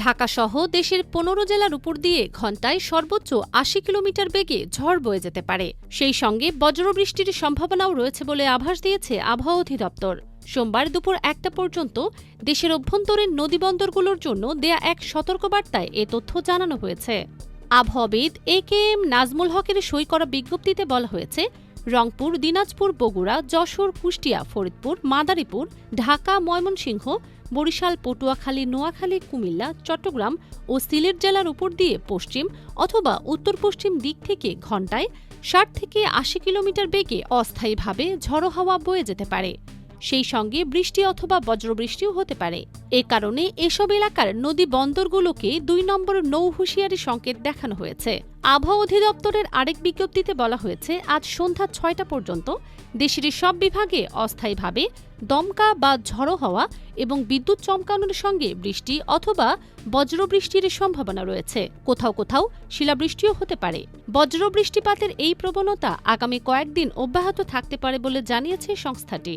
ঢাকাসহ দেশের ১৫ জেলার উপর দিয়ে ঘণ্টায় সর্বোচ্চ ৮০ কিলোমিটার বেগে ঝড় বয়ে যেতে পারে। সেই সঙ্গে বজ্রবৃষ্টির সম্ভাবনাও রয়েছে বলে আভাস দিয়েছে আবহাওয়া অধিদপ্তর। সোমবার দুপুর ১টা পর্যন্ত দেশের অভ্যন্তরীণ নদীবন্দরগুলোর জন্য দেয়া এক সতর্কবার্তায় এ তথ্য জানানো হয়েছে। আবহাওয়াবিদ এ.কে.এম. নাজমুল হকের সই করা বিজ্ঞপ্তিতে বলা হয়েছে, রংপুর, দিনাজপুর, বগুড়া, যশোর, কুষ্টিয়া, ফরিদপুর, মাদারীপুর, ঢাকা, ময়মনসিংহ, বরিশাল, পটুয়াখালী, নোয়াখালী, কুমিল্লা, চট্টগ্রাম ও সিলেট জেলার উপর দিয়ে পশ্চিম অথবা উত্তর পশ্চিম দিক থেকে ঘণ্টায় ৬০ থেকে ৮০ কিলোমিটার বেগে অস্থায়ীভাবে ঝড়ো হাওয়া বয়ে যেতে পারে। সেই সঙ্গে বৃষ্টি অথবা বজ্রবৃষ্টিও হতে পারে। এ কারণে এসব এলাকার নদী বন্দরগুলোকে ২ নম্বর নৌ হুঁশিয়ারি সংকেত দেখানো হয়েছে। আবহাওয়া অধিদপ্তরের আরেক বিজ্ঞপ্তিতে বলা হয়েছে, আজ সন্ধ্যা ৬টা পর্যন্ত দেশের সব বিভাগে অস্থায়ীভাবে দমকা বা ঝড়ো হওয়া এবং বিদ্যুৎ চমকানোর সঙ্গে বৃষ্টি অথবা বজ্রবৃষ্টির সম্ভাবনা রয়েছে। কোথাও কোথাও শিলাবৃষ্টিও হতে পারে। বজ্রবৃষ্টিপাতের এই প্রবণতা আগামী কয়েকদিন অব্যাহত থাকতে পারে বলে জানিয়েছে সংস্থাটি।